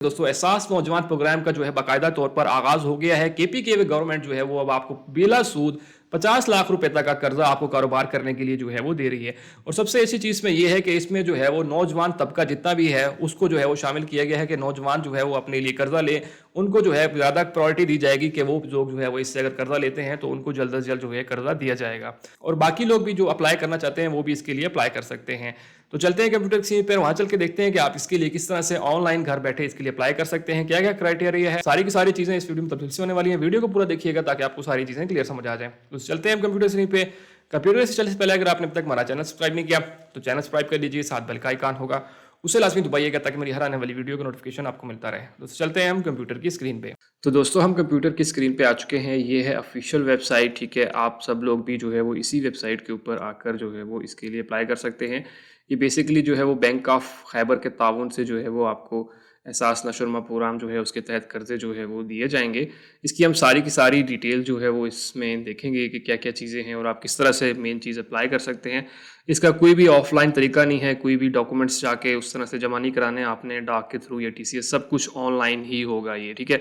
दोस्तों एहसास नौजवान प्रोग्राम का जो है बाकायदा तौर पर आगाज हो गया है। केपी के गवर्नमेंट जो है वो अब आपको बिला सूद 50 लाख रुपए तक का कर्जा आपको कारोबार करने के लिए जो है वो दे रही है। और सबसे अच्छी चीज़ में ये है कि इसमें जो है वो नौजवान तबका जितना भी है उसको जो है वो शामिल किया गया है कि नौजवान जो है वो अपने लिए कर्जा ले, उनको जो है ज़्यादा प्रायोरिटी दी जाएगी कि वो लोग जो है वो इससे अगर कर्जा लेते हैं तो उनको जल्द से जल्द जो है कर्जा दिया जाएगा। और बाकी लोग भी जो अप्लाई करना चाहते हैं वो भी इसके लिए अप्लाई कर सकते हैं। तो चलते हैं कंप्यूटर स्क्रीन पर, वहां चल के देखते हैं कि आप इसके लिए किस तरह से ऑनलाइन घर बैठे इसके लिए अप्लाई कर सकते हैं, क्या क्या क्राइटेरिया है। सारी की सारी चीजें इस वीडियो में तफसील से होने वाली हैं। वीडियो को पूरा देखिएगा ताकि आपको सारी चीजें क्लियर समझ आ जाए। तो चलते हैं कंप्यूटर स्क्रीन पे। कंप्यूटर से चलने से पहले अगर आपने अब तक हमारा चैनल सब्सक्राइब नहीं किया तो चैनल सब्सक्राइब कर लीजिए, साथ बेल का आइकन होगा उसे लाजमी दबाइएगा ताकि मेरी हर आने वाली वीडियो का नोटिफिकेशन आपको मिलता रहे। दोस्तों चलते हैं हम कंप्यूटर की स्क्रीन पे। तो दोस्तों हम कंप्यूटर की स्क्रीन पे आ चुके हैं। ये है ऑफिशियल वेबसाइट, ठीक है। आप सब लोग भी जो है वो इसी वेबसाइट के ऊपर आकर जो है वो इसके लिए अप्लाई कर सकते हैं। ये बेसिकली जो है वो बैंक ऑफ खैबर के ताउन से जो है वो आपको एहसास नशरमा प्रोग्राम जो है उसके तहत कर्जे जो है वो दिए जाएंगे। इसकी हम सारी की सारी डिटेल जो है वो इसमें देखेंगे कि क्या क्या चीज़ें हैं और आप किस तरह से मेन चीज़ अप्लाई कर सकते हैं। इसका कोई भी ऑफलाइन तरीका नहीं है, कोई भी डॉक्यूमेंट्स जाके उस तरह से जमा नहीं कराने आपने डाक के थ्रू या टीसीएस, सब कुछ ऑनलाइन ही होगा ये, ठीक है।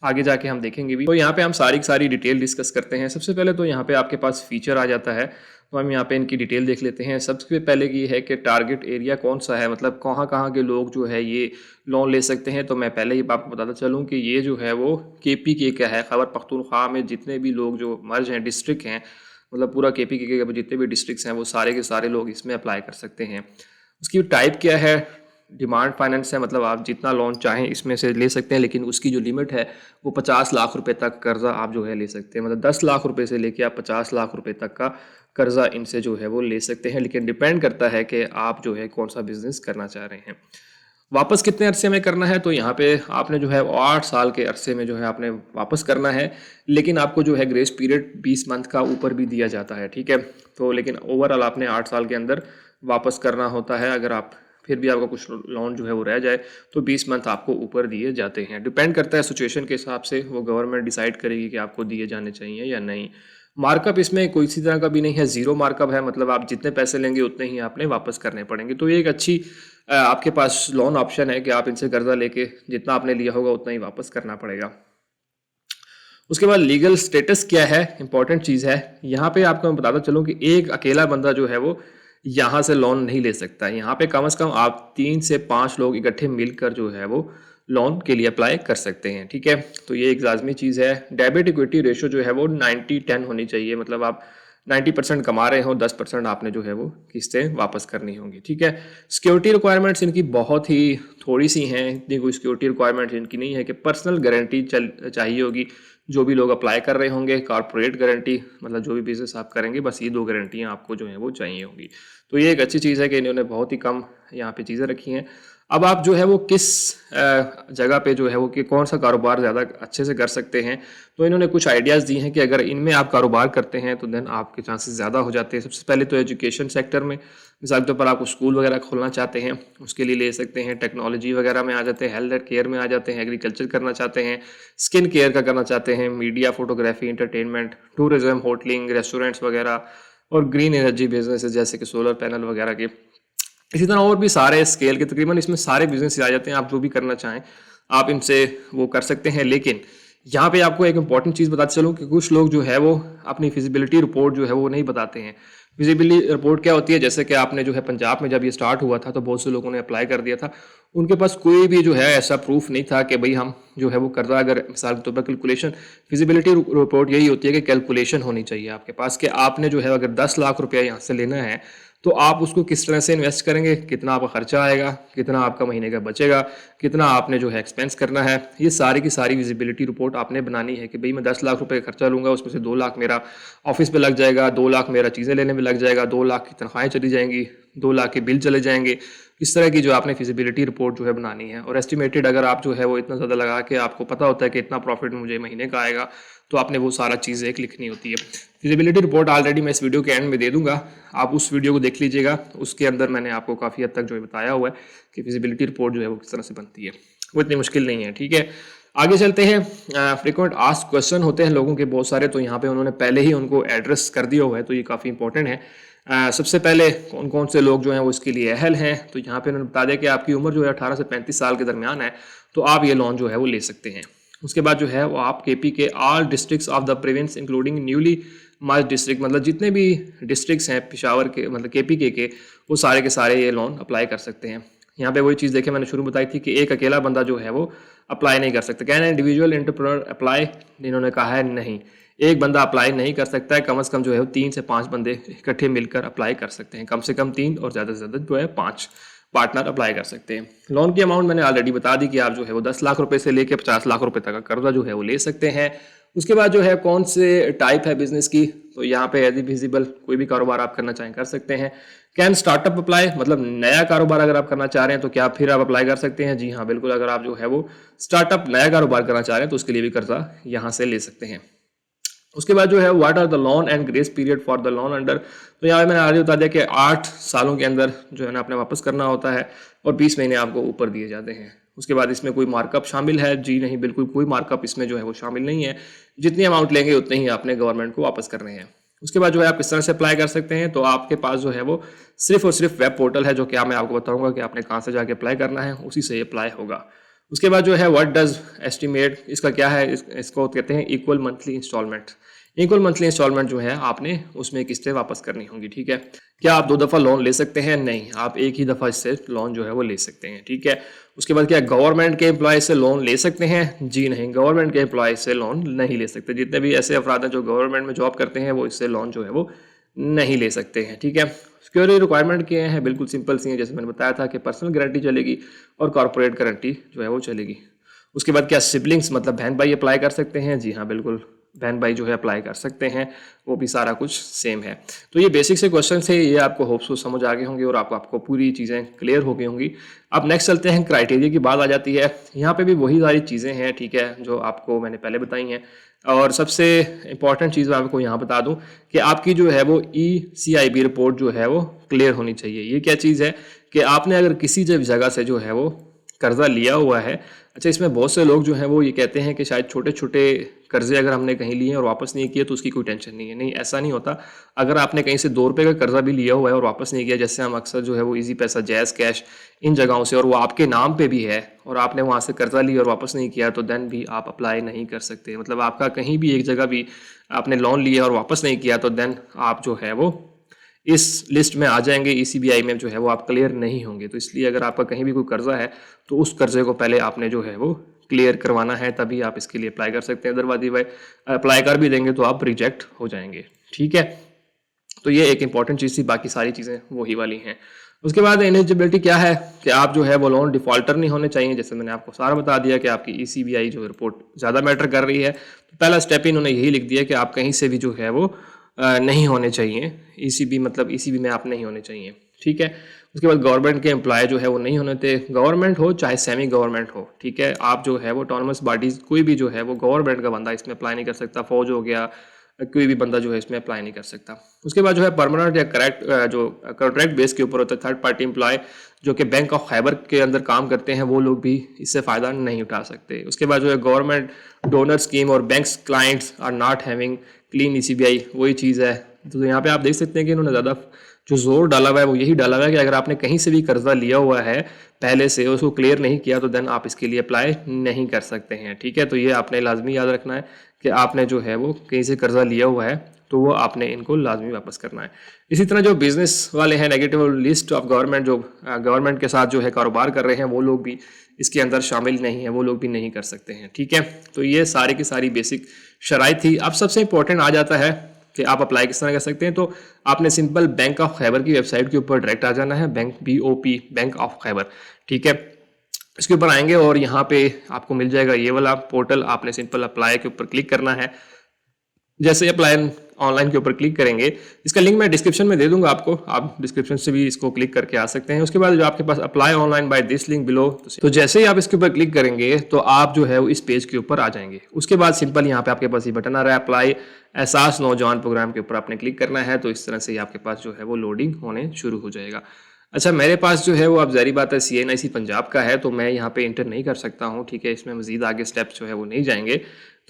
आगे जाके हम देखेंगे भी। तो यहाँ पे हम सारी की सारी डिटेल डिस्कस करते हैं। सबसे पहले तो यहाँ पे आपके पास फीचर आ जाता है, तो हम यहाँ पे इनकी डिटेल देख लेते हैं। सबसे पहले ये है कि टारगेट एरिया कौन सा है, मतलब कहाँ कहाँ के लोग जो है ये लोन ले सकते हैं। तो मैं पहले ही आपको बताता चलूँ कि ये जो है वो केपी के क्या है, खैबर पख्तूनख्वा में जितने भी लोग जो मर्ज हैं, डिस्ट्रिक्ट हैं, मतलब पूरा केपी के जितने भी डिस्ट्रिक्ट्स हैं वो सारे के सारे लोग इसमें अप्लाई कर सकते हैं। उसकी टाइप क्या है, डिमांड फाइनेंस है, मतलब आप जितना लोन चाहें इसमें से ले सकते हैं, लेकिन उसकी जो लिमिट है वो 50 लाख रुपए तक कर्जा आप जो है ले सकते हैं। मतलब 10 लाख रुपए से लेके आप 50 लाख रुपए तक का कर्जा इनसे जो है वो ले सकते हैं, लेकिन डिपेंड करता है कि आप जो है कौन सा बिजनेस करना चाह रहे हैं। वापस कितने अरसे में करना है, तो यहाँ पे आपने जो है 8 साल के अरसे में जो है आपने वापस करना है, लेकिन आपको जो है ग्रेस पीरियड 20 मंथ का ऊपर भी दिया जाता है, ठीक है। तो लेकिन ओवरऑल आपने 8 साल के अंदर वापस करना होता है। अगर आप फिर भी आपका कुछ लोन जो है वो रह जाए तो 20 मंथ आपको ऊपर दिए जाते हैं। डिपेंड करता है सिचुएशन के हिसाब से, वो गवर्नमेंट डिसाइड करेगी कि आपको दिए जाने चाहिए या नहीं। मार्कअप इसमें कोई सी तरह का भी नहीं है, जीरो मार्कअप है, मतलब आप जितने पैसे लेंगे उतने ही आपने वापस करने पड़ेंगे। तो ये एक अच्छी आपके पास लोन ऑप्शन है कि आप इनसे कर्जा लेके जितना आपने लिया होगा उतना ही वापस करना पड़ेगा। उसके बाद लीगल स्टेटस क्या है, इंपॉर्टेंट चीज़ है। यहाँ पे आपको मैं बताता चलूँ कि एक अकेला बंदा जो है वो यहाँ से लोन नहीं ले सकता। यहाँ पे कम से कम आप 3 से 5 लोग इकट्ठे मिलकर जो है वो लोन के लिए अप्लाई कर सकते हैं, ठीक है। तो ये एक लाजमी चीज़ है। डेबिट इक्विटी रेशो जो है वो 90-10 होनी चाहिए, मतलब आप 90% कमा रहे हो, 10% आपने जो है वो किस्तें वापस करनी होंगी, ठीक है। सिक्योरिटी रिक्वायरमेंट्स इनकी बहुत ही थोड़ी सी हैं, इतनी कोई सिक्योरिटी रिक्वायरमेंट्स इनकी नहीं है कि पर्सनल गारंटी चाहिए होगी। जो भी लोग अप्लाई कर रहे होंगे, कॉर्पोरेट गारंटी, मतलब जो भी बिजनेस आप करेंगे, बस ये 2 गारंटियाँ आपको जो है वो चाहिए होंगी। तो ये एक अच्छी चीज़ है कि इन्होंने बहुत ही कम यहाँ पे चीज़ें रखी हैं। अब आप जो है वो किस जगह पे जो है वो कि कौन सा कारोबार ज़्यादा अच्छे से कर सकते हैं, तो इन्होंने कुछ आइडियाज़ दी हैं कि अगर इनमें आप कारोबार करते हैं तो देन आपके चांसेस ज़्यादा हो जाते हैं। सबसे पहले तो एजुकेशन सेक्टर में, मिसाल के तौर पर आपको स्कूल वगैरह खोलना चाहते हैं, उसके लिए ले सकते हैं। टेक्नोलॉजी वगैरह में आ जाते हैं, हेल्थ केयर में आ जाते हैं, एग्रीकल्चर करना चाहते हैं, स्किन केयर का करना चाहते हैं, media, photography, entertainment, tourism, होटलिंग, restaurants वगैरह, और ग्रीन एनर्जी बिजनेस जैसे कि सोलर पैनल वगैरह के। इसी तरह और भी सारे स्केल के तकरीबन इसमें सारे बिजनेस आ जाते हैं। आप जो भी करना चाहें आप इनसे वो कर सकते हैं। लेकिन यहाँ पे आपको एक इंपॉर्टेंट चीज़ बताते चलूँ कि कुछ लोग जो है वो अपनी फिजिबिलिटी रिपोर्ट जो है वो नहीं बताते हैं। फिजिबिलिटी रिपोर्ट क्या होती है, जैसे कि आपने जो है पंजाब में जब ये स्टार्ट हुआ था तो बहुत से लोगों ने अप्लाई कर दिया था, उनके पास कोई भी जो है ऐसा प्रूफ नहीं था कि भाई हम जो है वो कर्जा, अगर मिसाल के तौर पर कैलकुलेशन, फिजिबिलिटी रिपोर्ट यही होती है कि कैलकुलेशन होनी चाहिए आपके पास कि आपने जो है अगर 10 लाख रुपया यहाँ से लेना है तो आप उसको किस तरह से इन्वेस्ट करेंगे, कितना आपका खर्चा आएगा, कितना आपका महीने का बचेगा, कितना आपने जो है एक्सपेंस करना है। ये सारी की सारी विजिबिलिटी रिपोर्ट आपने बनानी है कि भाई मैं 10 लाख रुपए का खर्चा लूँगा, उसमें से 2 लाख मेरा ऑफिस पे लग जाएगा, 2 लाख मेरा चीज़ें लेने में लग जाएगा, 2 लाख की तनख्वाहें चली जाएंगी, 2 लाख के बिल चले जाएंगे। इस तरह की जो आपने फिजिबिलिटी रिपोर्ट जो है बनानी है। और एस्टिमेटेड अगर आप जो है वो इतना ज़्यादा लगा के आपको पता होता है कि इतना प्रॉफिट मुझे महीने का आएगा, तो आपने वो सारा चीज़ एक लिखनी होती है। फिजिबिलिटी रिपोर्ट ऑलरेडी मैं इस वीडियो के एंड में दे दूंगा, आप उस वीडियो को देख लीजिएगा। उसके अंदर मैंने आपको काफ़ी हद तक जो है बताया हुआ है कि फिजिबिलिटी रिपोर्ट जो है वो किस तरह से बनती है। वो इतनी मुश्किल नहीं है, ठीक है। आगे चलते हैं। फ्रीक्वेंट आस्क क्वेश्चन होते हैं लोगों के बहुत सारे, तो यहाँ पे उन्होंने पहले ही उनको एड्रेस कर दिया हुआ है, तो ये काफ़ी इंपॉर्टेंट है। सबसे पहले कौन कौन से लोग जो हैं वो इसके लिए अहल हैं, तो यहाँ पे उन्होंने बता दिया कि आपकी उम्र जो है 18 से 35 साल के दरमियान है, तो आप ये लोन जो है वो ले सकते हैं। उसके बाद जो है वो आप केपी के all districts of the province including newly merge district, मतलब जितने भी डिस्ट्रिक्ट्स हैं पेशावर के, मतलब केपी के वो सारे के सारे ये लोन अप्लाई कर सकते हैं। यहाँ पे वही चीज़ देखिए मैंने शुरू बताई थी कि एक अकेला बंदा जो है वो अप्लाई नहीं कर सकता। कैन इंडिविजुअल एंटरप्रेन्योर अप्लाई, इन्होंने कहा है नहीं, एक बंदा अप्लाई नहीं कर सकता है, कम से कम जो है वो 3 से 5 बंदे इकट्ठे मिलकर अप्लाई कर सकते हैं। कम से कम 3 और ज़्यादा से ज़्यादा जो है 5 पार्टनर अप्लाई कर सकते हैं। लोन की अमाउंट मैंने ऑलरेडी बता दी कि आप जो है वो 10 लाख रुपए से लेकर 50 लाख रुपए तक का कर्जा जो है वो ले सकते हैं। उसके बाद जो है कौन से टाइप है बिजनेस की, तो यहाँ पे एज विजिबल कोई भी कारोबार आप करना चाहें कर सकते हैं। कैन स्टार्टअप अप्लाई, मतलब नया कारोबार अगर आप करना चाह रहे हैं तो क्या फिर आप अप्लाई कर सकते हैं? जी हाँ बिल्कुल, अगर आप जो है वो स्टार्टअप नया कारोबार करना चाह रहे हैं तो उसके लिए भी कर्जा यहाँ से ले सकते हैं। उसके बाद जो है what are the loan and grace period for the loan under, तो यहाँ मैंने आगे बता दिया कि 8 सालों के अंदर जो है ना आपने वापस करना होता है और 20 महीने आपको ऊपर दिए जाते हैं। उसके बाद इसमें कोई मार्कअप शामिल है? जी नहीं, बिल्कुल कोई मार्कअप इसमें जो है वो शामिल नहीं है। जितनी अमाउंट लेंगे उतने ही आपने गवर्नमेंट को वापस करने हैं। उसके बाद जो है आप किस तरह से अप्लाई कर सकते हैं, तो आपके पास जो है वो सिर्फ और सिर्फ वेब पोर्टल है, जो कि मैं आपको बताऊंगा कि आपने कहाँ से जाके अप्लाई करना है, उसी से अप्लाई होगा। उसके बाद जो है व्हाट डज एस्टिमेट, इसका क्या है, इसको कहते हैं equal monthly instalment. Equal monthly instalment जो है आपने उसमें किस्तें वापस करनी होंगी, ठीक है। क्या आप 2 दफ़ा लोन ले सकते हैं? नहीं, आप एक ही दफ़ा इससे लोन जो है वो ले सकते हैं, ठीक है। उसके बाद क्या गवर्नमेंट के एम्प्लॉय से लोन ले सकते हैं? जी नहीं, गवर्नमेंट के एम्प्लॉय से लोन नहीं ले सकते। जितने भी ऐसे अफराद हैं जो गवर्नमेंट में जॉब करते हैं वो इससे लोन जो है वो नहीं ले सकते हैं, ठीक है। सिक्योरिटी रिक्वायरमेंट क्या है? बिल्कुल सिंपल सी है, जैसे मैंने बताया था कि पर्सनल गारंटी चलेगी और कॉर्पोरेट गारंटी जो है वो चलेगी। उसके बाद क्या सिबलिंग्स, मतलब बहन भाई अप्लाई कर सकते हैं? जी हाँ बिल्कुल, बहन भाई जो है अप्लाई कर सकते हैं, वो भी सारा कुछ सेम है। तो ये बेसिक से क्वेश्चन थे, ये आपको होप्स को समझ आ गए होंगे और आपको पूरी चीज़ें क्लियर हो गई होंगी। अब नेक्स्ट चलते हैं, क्राइटेरिया की बात आ जाती है। यहाँ पे भी वही सारी चीज़ें हैं, ठीक है, जो आपको मैंने पहले बताई हैं। और सबसे इंपॉर्टेंट चीज़ मैं आपको यहाँ बता दूँ कि आपकी जो है वो ECIB रिपोर्ट जो है वो क्लियर होनी चाहिए। ये क्या चीज़ है कि आपने अगर किसी जगह से जो है वो कर्जा लिया हुआ है, अच्छा इसमें बहुत से लोग जो हैं वो ये कहते हैं कि शायद छोटे छोटे कर्जे अगर हमने कहीं लिए और वापस नहीं किए तो उसकी कोई टेंशन नहीं है। नहीं, ऐसा नहीं होता। अगर आपने कहीं से 2 रुपये का कर्जा भी लिया हुआ है और वापस नहीं किया, जैसे हम अक्सर जो है वो इजी पैसा, जैज़ कैश, इन जगहों से, और वो आपके नाम पे भी है और आपने वहाँ से कर्जा लिया और वापस नहीं किया, तो देन भी आप अप्लाई नहीं कर सकते। मतलब आपका कहीं भी एक जगह भी आपने लोन लिया और वापस नहीं किया तो देन आप जो है वो इस लिस्ट में आ जाएंगे, ECBI में जो है वो आप क्लियर नहीं होंगे। तो इसलिए अगर आपका कहीं भी कोई कर्जा है तो उस कर्जे को पहले आपने जो है वो क्लियर करवाना है, तभी आप इसके लिए अप्लाई कर सकते हैं। अदरवाइज भाई अप्लाई कर भी देंगे तो आप रिजेक्ट हो जाएंगे, ठीक है। तो ये एक इंपॉर्टेंट चीज़ थी, बाकी सारी चीज़ें वही वाली हैं। उसके बाद एलिजिबिलिटी क्या है कि आप जो है वो लोन डिफॉल्टर नहीं होने चाहिए। जैसे मैंने आपको सारा बता दिया कि आपकी ECBI जो रिपोर्ट ज़्यादा मैटर कर रही है, तो पहला स्टेप इन्होंने यही लिख दिया कि आप कहीं से भी जो है वो नहीं होने चाहिए। ECB मतलब ECB में आप नहीं होने चाहिए, ठीक है। उसके बाद गवर्नमेंट के एम्प्लॉय जो है वो नहीं होने थे, गवर्नमेंट हो चाहे सेमी गवर्नमेंट हो, ठीक है। आप जो है वो ऑटोनमस बॉडीज, कोई भी जो है वो गवर्नमेंट का बंदा इसमें अप्लाई नहीं कर सकता। फौज हो गया, कोई भी बंदा जो है इसमें अप्लाई नहीं कर सकता। उसके बाद जो है परमानेंट या करेक्ट जो कॉन्ट्रैक्ट बेस के ऊपर होता है, थर्ड पार्टी एम्प्लॉय जो कि बैंक ऑफ खैबर के अंदर काम करते हैं, वो लोग भी इससे फ़ायदा नहीं उठा सकते। उसके बाद जो है गवर्नमेंट डोनर स्कीम और banks clients are not having clean ECBI, वही चीज़ है। तो यहाँ पे आप देख सकते हैं कि इन्होंने ज़्यादा जो जोर डाला हुआ है वो यही डाला हुआ है कि अगर आपने कहीं से भी कर्जा लिया हुआ है पहले से, उसको क्लियर नहीं किया, तो देन आप इसके लिए अप्लाई नहीं कर सकते हैं, ठीक है। तो ये आपने लाजमी याद रखना है कि आपने जो है वो कहीं से कर्जा लिया हुआ है तो वो आपने इनको लाजमी वापस करना है। इसी तरह जो बिजनेस वाले हैं, नेगेटिव लिस्ट ऑफ गवर्नमेंट, जो गवर्नमेंट के साथ जो है कारोबार कर रहे हैं, वो लोग भी इसके अंदर शामिल नहीं है, वो लोग भी नहीं कर सकते हैं, ठीक है। तो ये सारी की सारी बेसिक शराइत थी। अब सबसे इंपॉर्टेंट आ जाता है कि आप अप्लाई किस तरह कर सकते हैं। तो आपने सिंपल बैंक ऑफ खैबर की वेबसाइट के ऊपर डायरेक्ट आ जाना है, BOP, बैंक ऑफ खैबर, ठीक है। इसके ऊपर आएंगे और यहाँ पे आपको मिल जाएगा ये वाला पोर्टल। आपने सिंपल अप्लाई के ऊपर क्लिक करना है। जैसे अप्लाई ऑनलाइन के ऊपर क्लिक करेंगे, इसका लिंक मैं डिस्क्रिप्शन में दे दूंगा आपको, आप डिस्क्रिप्शन से भी इसको क्लिक करके आ सकते हैं। उसके बाद जो आपके पास apply online by this link below, तो जैसे ही आप इसके ऊपर क्लिक करेंगे तो आप जो है वो इस पेज के ऊपर आ जाएंगे। उसके बाद सिंपल यहाँ पे आपके पास ये बटन आ रहा है अप्लाई एहसास नौजवान प्रोग्राम के ऊपर आपने क्लिक करना है। तो इस तरह से ही आपके पास जो है वो लोडिंग होने शुरू हो जाएगा। अच्छा, मेरे पास जो है वो अब ज़ाहिर बात है CNIC पंजाब का है, तो मैं यहाँ पे एंटर नहीं कर सकता हूँ, ठीक है? इसमें मज़ीद आगे स्टेप्स जो है वो नहीं जाएँगे।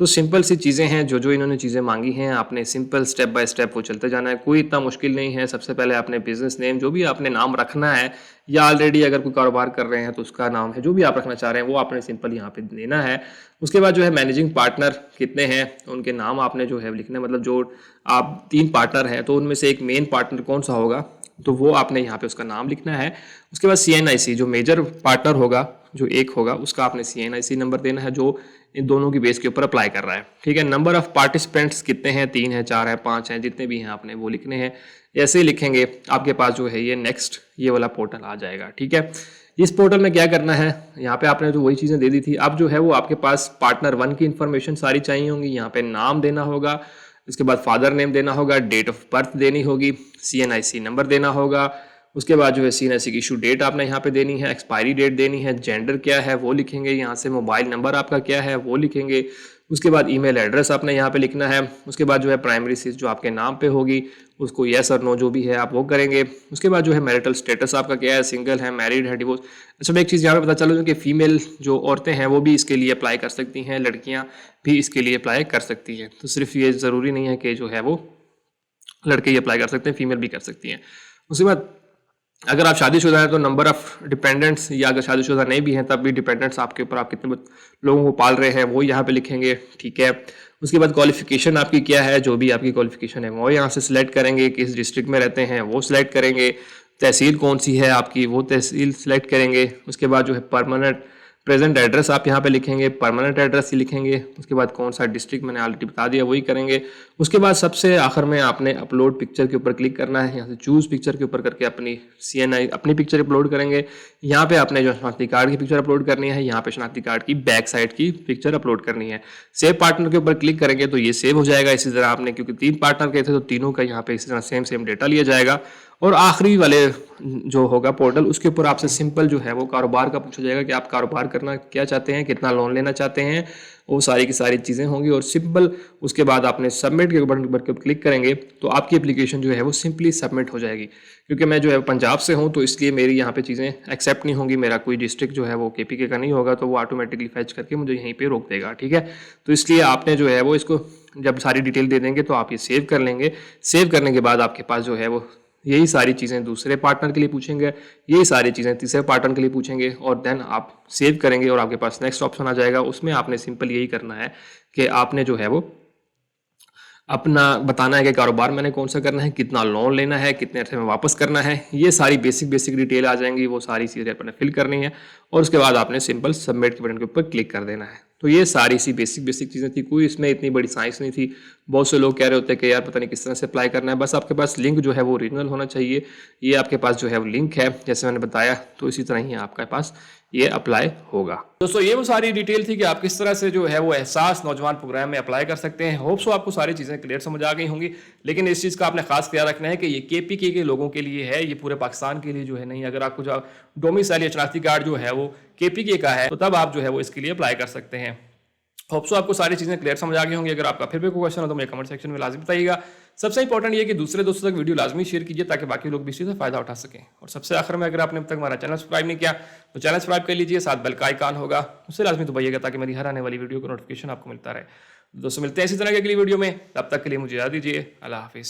तो सिंपल सी चीज़ें हैं, जो इन्होंने चीज़ें माँगी हैं, आपने सिंपल स्टेप बाय स्टेप वो चलते जाना है, कोई इतना मुश्किल नहीं है। सबसे पहले आपने बिज़नेस नेम जो भी आपने नाम रखना है, या ऑलरेडी अगर कोई कारोबार कर रहे हैं तो उसका नाम है, जो भी आप रखना चाह रहे हैं वो आपने सिंपल यहाँ पे देना है। उसके बाद जो है मैनेजिंग पार्टनर कितने हैं, उनके नाम आपने जो है लिखना है, मतलब जो आप 3 पार्टनर हैं तो उनमें से एक मेन पार्टनर कौन-सा होगा, तो वो आपने यहाँ पे उसका नाम लिखना है। उसके बाद CNIC जो मेजर पार्टनर होगा, जो एक होगा, उसका आपने CNIC नंबर देना है, जो इन दोनों की बेस के ऊपर अप्लाई कर रहा है, ठीक है? नंबर ऑफ पार्टिसिपेंट्स कितने हैं, 3 हैं, 4 हैं, 5 हैं, जितने भी हैं आपने वो लिखने हैं। ऐसे ही लिखेंगे, आपके पास जो है ये नेक्स्ट ये वाला पोर्टल आ जाएगा, ठीक है? इस पोर्टल में क्या करना है, यहाँ पे आपने जो वही चीज़ें दे दी थी, अब जो है वो आपके पास पार्टनर 1 की इन्फॉर्मेशन सारी चाहिए होंगी। यहाँ पे नाम देना होगा, इसके बाद फादर नेम देना होगा, डेट ऑफ बर्थ देनी होगी, CNIC नंबर देना होगा। उसके बाद जो है CNIC की इशू डेट आपने यहाँ पे देनी है, एक्सपायरी डेट देनी है, जेंडर क्या है वो लिखेंगे, यहाँ से मोबाइल नंबर आपका क्या है वो लिखेंगे। उसके बाद ईमेल एड्रेस आपने यहाँ पे लिखना है। उसके बाद जो है प्राइमरी चीज़ जो आपके नाम पे होगी उसको येस और नो जो भी है आप वो करेंगे। उसके बाद जो है मैरिटल स्टेटस आपका क्या है, सिंगल है, मैरिड है, डिवोर्स। अच्छा, मैं एक चीज़ यहाँ पे पता चला कि फीमेल जो औरतें हैं वो भी इसके लिए अप्लाई कर सकती हैं, लड़कियाँ भी इसके लिए अप्लाई कर सकती हैं। तो सिर्फ ये ज़रूरी नहीं है कि जो है वो लड़के ही अप्लाई कर सकते हैं, फीमेल भी कर सकती हैं। उसके बाद अगर आप शादीशुदा हैं तो नंबर ऑफ डिपेंडेंट्स, या अगर शादीशुदा नहीं भी हैं तब भी डिपेंडेंट्स आपके ऊपर, आप कितने लोगों को पाल रहे हैं वो यहाँ पे लिखेंगे, ठीक है? उसके बाद क्वालिफिकेशन आपकी क्या है, जो भी आपकी क्वालिफिकेशन है वो यहाँ से सिलेक्ट करेंगे, किस डिस्ट्रिक्ट में रहते हैं वो सिलेक्ट करेंगे, तहसील कौन सी है आपकी वो तहसील सिलेक्ट करेंगे। उसके बाद जो है परमानेंट प्रेजेंट एड्रेस आप यहाँ पे लिखेंगे, परमानेंट एड्रेस ही लिखेंगे। उसके बाद कौन सा डिस्ट्रिक्ट मैंने ऑलरेडी बता दिया वही करेंगे। उसके बाद सबसे आखिर में आपने अपलोड पिक्चर के ऊपर क्लिक करना है, यहाँ से चूज़ पिक्चर के ऊपर करके अपनी CNI अपनी पिक्चर अपलोड करेंगे। यहाँ पे आपने जो शनाख्ती कार्ड की पिक्चर अपलोड करनी है, यहाँ पे शनाख्ती कार्ड की बैक साइड की पिक्चर अपलोड करनी है। सेव पार्टनर के ऊपर क्लिक करेंगे तो ये सेव हो जाएगा। इसी तरह आपने, क्योंकि 3 पार्टनर के थे तो तीनों का यहाँ पे इसी तरह सेम डेटा लिया जाएगा। और आखिरी वाले जो होगा पोर्टल, उसके ऊपर आपसे सिंपल जो है वो कारोबार का पूछा जाएगा कि आप कारोबार करना क्या चाहते हैं, कितना लोन लेना चाहते हैं, वो सारी की सारी चीज़ें होंगी और सिंपल। उसके बाद आपने सबमिट के बटन पर क्लिक करेंगे तो आपकी एप्लीकेशन जो है वो सिंपली सबमिट हो जाएगी। क्योंकि मैं जो है पंजाब से हूँ तो इसलिए मेरी यहाँ पे चीज़ें एक्सेप्ट नहीं होंगी, मेरा कोई डिस्ट्रिक्ट जो है वो KPK का नहीं होगा, तो वो ऑटोमेटिकली फैच करके मुझे यहीं पे रोक देगा, ठीक है? तो इसलिए आपने जो है वो इसको जब सारी डिटेल दे देंगे तो आप ये सेव कर लेंगे। सेव करने के बाद आपके पास जो है वो यही सारी चीज़ें दूसरे पार्टनर के लिए पूछेंगे, यही सारी चीज़ें तीसरे पार्टनर के लिए पूछेंगे, और देन आप सेव करेंगे और आपके पास नेक्स्ट ऑप्शन आ जाएगा। उसमें आपने सिंपल यही करना है कि आपने जो है वो अपना बताना है कि कारोबार मैंने कौन सा करना है, कितना लोन लेना है, कितने अर्से में वापस करना है, ये सारी बेसिक डिटेल आ जाएंगी, वो सारी चीज़ें अपने फिल करनी है और उसके बाद आपने सिंपल सबमिट के बटन के ऊपर क्लिक कर देना है। तो ये सारी सी बेसिक चीज़ें थी, कोई इसमें इतनी बड़ी साइंस नहीं थी। बहुत से लोग कह रहे होते हैं कि यार पता नहीं किस तरह से अप्लाई करना है, बस आपके पास लिंक जो है वो ओरिजिनल होना चाहिए। ये आपके पास जो है वो लिंक है जैसे मैंने बताया, तो इसी तरह ही आपके पास ये अप्लाई होगा। दोस्तों ये वो सारी डिटेल थी कि आप किस तरह से जो है वो एहसास नौजवान प्रोग्राम में अप्लाई कर सकते हैं। होप सो आपको सारी चीज़ें क्लियर समझ आ गई होंगी, लेकिन इस चीज़ का आपने खास ख्याल रखना है कि ये KPK के लोगों के लिए है, ये पूरे पाकिस्तान के लिए जो है नहीं। अगर आपको जो डोमिसाइल या शनाख्ती कार्ड जो है वो KPK का है तो तब आप जो है वो इसके लिए अप्लाई कर सकते हैं। होप सो आपको सारी चीज़ें क्लियर समझ आ गई होंगी। अगर आपका फिर भी कोई क्वेश्चन हो तो मुझे कमेंट सेक्शन में लाजमी बताइएगा। सबसे इंपॉर्टेंट ये है कि दूसरे दोस्तों तक वीडियो लाजमी शेयर कीजिए ताकि बाकी लोग भी इसी से फायदा उठा सकें। और सबसे आखिर में, अगर आपने अब तक हमारा चैनल सब्सक्राइब नहीं किया तो चैनल सब्सक्राइब कर लीजिए, साथ बेल का आइकॉन होगा उससे लाजमी दबाइएगा ताकि मेरी हर आने वाली वीडियो का नोटिफिकेशन आपको मिलता रहे। दोस्तों मिलते हैं इसी तरह की अगली वीडियो में, तब तक के लिए मुझे याद दीजिए। अल्लाह हाफिज़।